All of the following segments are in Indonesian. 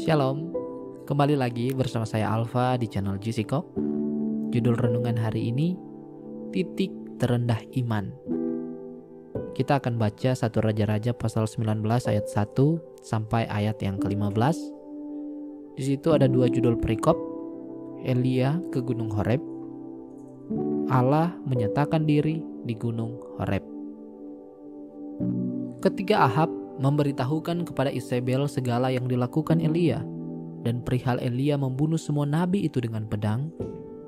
Shalom, kembali lagi bersama saya Alfa di channel Jisiko. Judul renungan hari ini, Titik Terendah Iman. Kita akan baca 1 Raja-Raja pasal 19 ayat 1 sampai ayat yang ke-15. Di situ ada dua judul perikop, Elia ke Gunung Horeb, Allah menyatakan diri di Gunung Horeb. Ketika Ahab memberitahukan kepada Isabel segala yang dilakukan Elia dan perihal Elia membunuh semua nabi itu dengan pedang,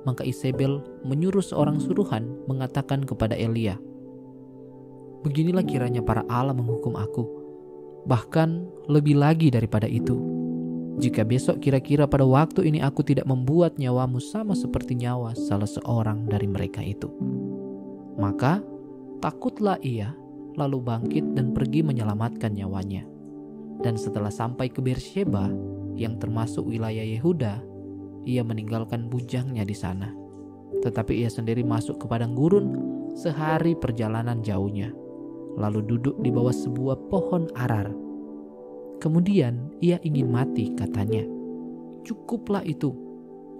maka Isabel menyuruh seorang suruhan mengatakan kepada Elia, "Beginilah kiranya para Allah menghukum aku, bahkan lebih lagi daripada itu. Jika besok kira-kira pada waktu ini aku tidak membuat nyawamu sama seperti nyawa salah seorang dari mereka itu." Maka takutlah ia, lalu bangkit dan pergi menyelamatkan nyawanya. Dan setelah sampai ke Beersheba yang termasuk wilayah Yehuda, ia meninggalkan bujangnya di sana. Tetapi ia sendiri masuk ke padang gurun sehari perjalanan jauhnya, lalu duduk di bawah sebuah pohon arar. Kemudian ia ingin mati, katanya, "Cukuplah itu.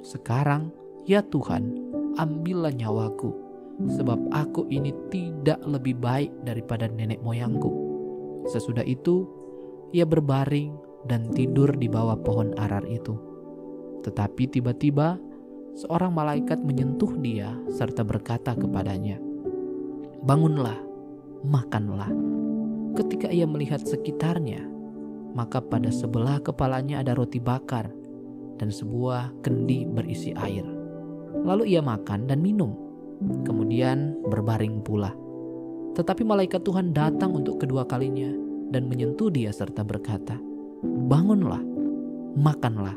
Sekarang, ya Tuhan, ambillah nyawaku, sebab aku ini tidak lebih baik daripada nenek moyangku." Sesudah itu, ia berbaring dan tidur di bawah pohon arar itu. Tetapi tiba-tiba, seorang malaikat menyentuh dia serta berkata kepadanya, "Bangunlah, makanlah." Ketika ia melihat sekitarnya, maka pada sebelah kepalanya ada roti bakar dan sebuah kendi berisi air. Lalu ia makan dan minum, kemudian berbaring pula. Tetapi malaikat Tuhan datang untuk kedua kalinya dan menyentuh dia serta berkata, "Bangunlah, makanlah,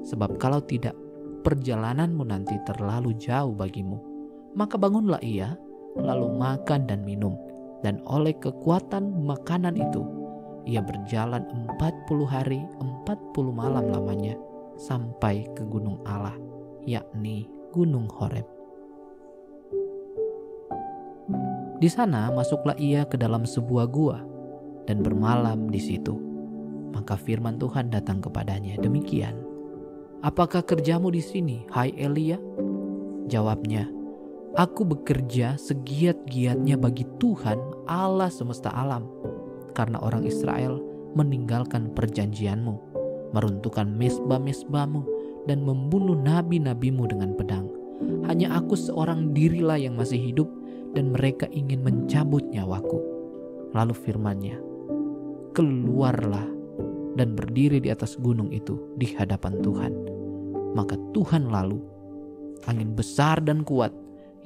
sebab kalau tidak, perjalananmu nanti terlalu jauh bagimu." Maka bangunlah ia, lalu makan dan minum, dan oleh kekuatan makanan itu, ia berjalan 40 hari 40 malam lamanya sampai ke gunung Allah, yakni Gunung Horeb. Di sana masuklah ia ke dalam sebuah gua dan bermalam di situ. Maka firman Tuhan datang kepadanya demikian, "Apakah kerjamu di sini, hai Elia?" Jawabnya, "Aku bekerja segiat-giatnya bagi Tuhan Allah semesta alam, karena orang Israel meninggalkan perjanjianmu, meruntuhkan mezbah-mezbahmu, dan membunuh nabi-nabimu dengan pedang. Hanya aku seorang dirilah yang masih hidup, dan mereka ingin mencabut nyawaku." Lalu firman-Nya, "Keluarlah dan berdiri di atas gunung itu di hadapan Tuhan." Maka Tuhan lalu, angin besar dan kuat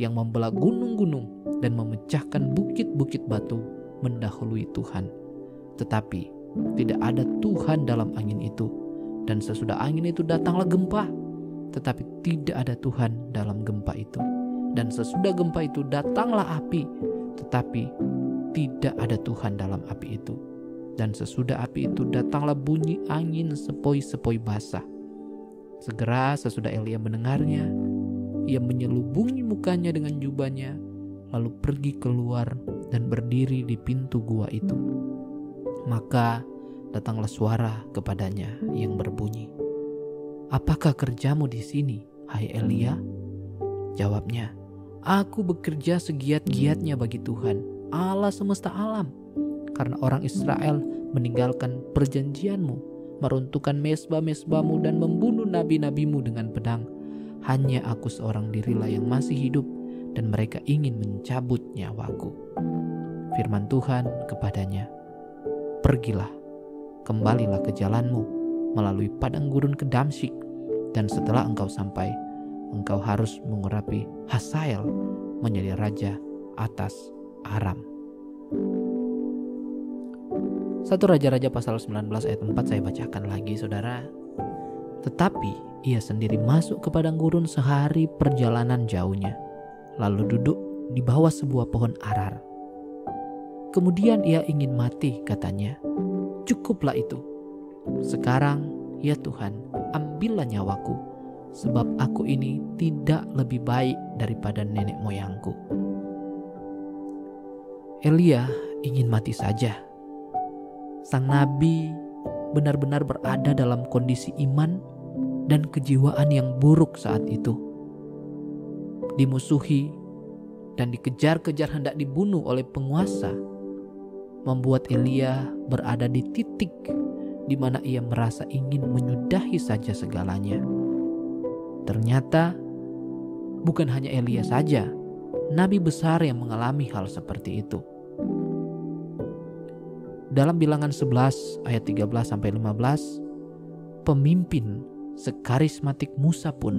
yang membelah gunung-gunung dan memecahkan bukit-bukit batu mendahului Tuhan. Tetapi tidak ada Tuhan dalam angin itu. Dan sesudah angin itu datanglah gempa, tetapi tidak ada Tuhan dalam gempa itu. Dan sesudah gempa itu datanglah api, tetapi tidak ada Tuhan dalam api itu. Dan sesudah api itu datanglah bunyi angin sepoi-sepoi basah. Segera sesudah Elia mendengarnya, ia menyelubungi mukanya dengan jubahnya, lalu pergi keluar dan berdiri di pintu gua itu. Maka datanglah suara kepadanya yang berbunyi, "Apakah kerjamu di sini, hai Elia?" Jawabnya, "Aku bekerja segiat-giatnya bagi Tuhan, Allah semesta alam, karena orang Israel meninggalkan perjanjianmu, meruntuhkan mezbah-mezbahmu dan membunuh nabi-nabimu dengan pedang. Hanya aku seorang dirilah yang masih hidup, dan mereka ingin mencabut nyawaku." Firman Tuhan kepadanya, "Pergilah, kembalilah ke jalanmu melalui padang gurun ke Damsyik, dan setelah engkau sampai, engkau harus mengurapi Hazael menjadi raja atas Aram." 1 Raja-Raja pasal 19 ayat 4 saya bacakan lagi, saudara. "Tetapi ia sendiri masuk ke padang gurun sehari perjalanan jauhnya, lalu duduk di bawah sebuah pohon arar. Kemudian ia ingin mati, katanya, 'Cukuplah itu. Sekarang, ya Tuhan, ambillah nyawaku, sebab aku ini tidak lebih baik daripada nenek moyangku.'" Elia ingin mati saja. Sang nabi benar-benar berada dalam kondisi iman dan kejiwaan yang buruk saat itu. Dimusuhi dan dikejar-kejar hendak dibunuh oleh penguasa, membuat Elia berada di titik di mana ia merasa ingin menyudahi saja segalanya. Ternyata bukan hanya Elia saja, nabi besar yang mengalami hal seperti itu. Dalam Bilangan 11 ayat 13-15, pemimpin sekarismatik Musa pun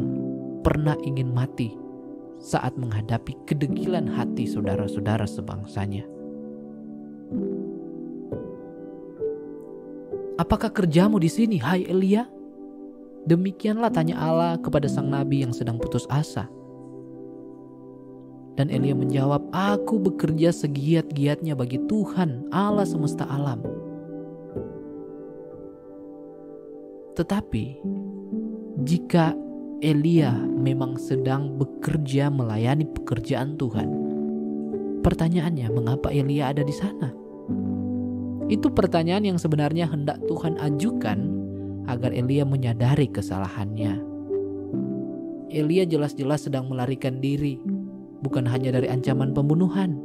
pernah ingin mati saat menghadapi kedegilan hati saudara-saudara sebangsanya. Apakah kerjamu di sini, hai Elia? Demikianlah tanya Allah kepada sang nabi yang sedang putus asa. Dan Elia menjawab, aku bekerja segiat-giatnya bagi Tuhan Allah semesta alam. Tetapi jika Elia memang sedang bekerja melayani pekerjaan Tuhan, pertanyaannya, mengapa Elia ada di sana? Itu pertanyaan yang sebenarnya hendak Tuhan ajukan agar Elia menyadari kesalahannya. Elia jelas-jelas sedang melarikan diri, bukan hanya dari ancaman pembunuhan,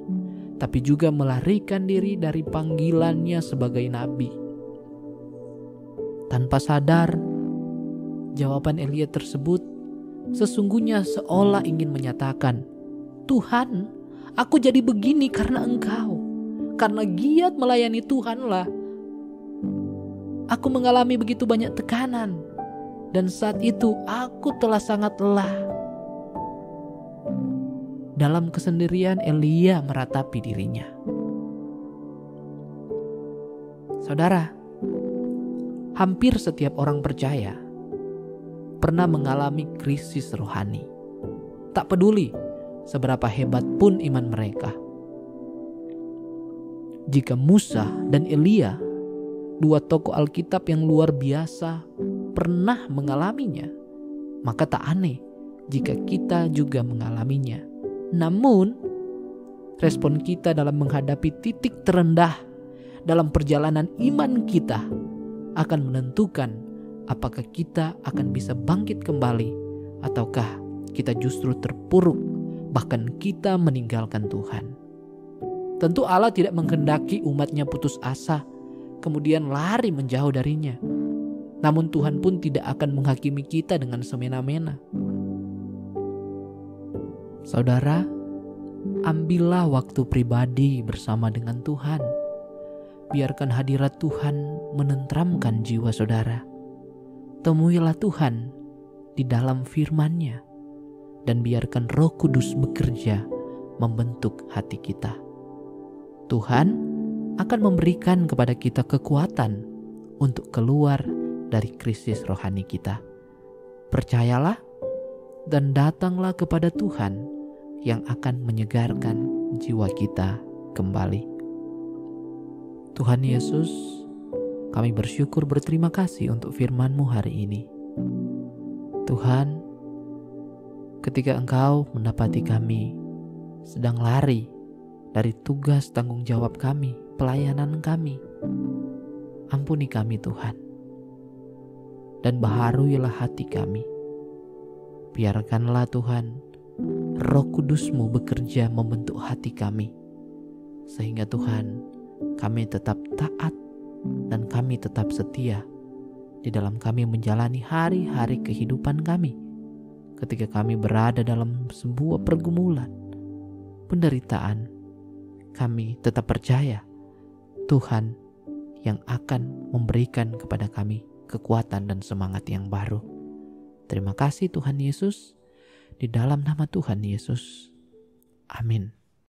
tapi juga melarikan diri dari panggilannya sebagai nabi. Tanpa sadar, jawaban Elia tersebut sesungguhnya seolah ingin menyatakan, Tuhan, aku jadi begini karena Engkau. Karena giat melayani Tuhanlah aku mengalami begitu banyak tekanan, dan saat itu aku telah sangat lelah. Dalam kesendirian Elia meratapi dirinya. Saudara, hampir setiap orang percaya pernah mengalami krisis rohani. Tak peduli seberapa hebat pun iman mereka. Jika Musa dan Elia, dua tokoh Alkitab yang luar biasa, pernah mengalaminya, maka tak aneh jika kita juga mengalaminya. Namun, respon kita dalam menghadapi titik terendah dalam perjalanan iman kita akan menentukan apakah kita akan bisa bangkit kembali ataukah kita justru terpuruk, bahkan kita meninggalkan Tuhan. Tentu Allah tidak menghendaki umatnya putus asa, kemudian lari menjauh darinya. Namun Tuhan pun tidak akan menghakimi kita dengan semena-mena. Saudara, ambillah waktu pribadi bersama dengan Tuhan. Biarkan hadirat Tuhan menenteramkan jiwa saudara. Temuilah Tuhan di dalam firman-Nya, dan biarkan Roh Kudus bekerja membentuk hati kita. Tuhan akan memberikan kepada kita kekuatan untuk keluar dari krisis rohani kita. Percayalah dan datanglah kepada Tuhan yang akan menyegarkan jiwa kita kembali. Tuhan Yesus, kami bersyukur berterima kasih untuk firman-Mu hari ini. Tuhan, ketika Engkau mendapati kami sedang lari dari tugas tanggung jawab kami, pelayanan kami, ampuni kami Tuhan, dan baharuilah hati kami. Biarkanlah Tuhan, Roh Kudus-Mu bekerja membentuk hati kami, sehingga Tuhan, kami tetap taat dan kami tetap setia di dalam kami menjalani hari-hari kehidupan kami. Ketika kami berada dalam sebuah pergumulan, penderitaan, kami tetap percaya Tuhan yang akan memberikan kepada kami kekuatan dan semangat yang baru. Terima kasih Tuhan Yesus, di dalam nama Tuhan Yesus. Amin.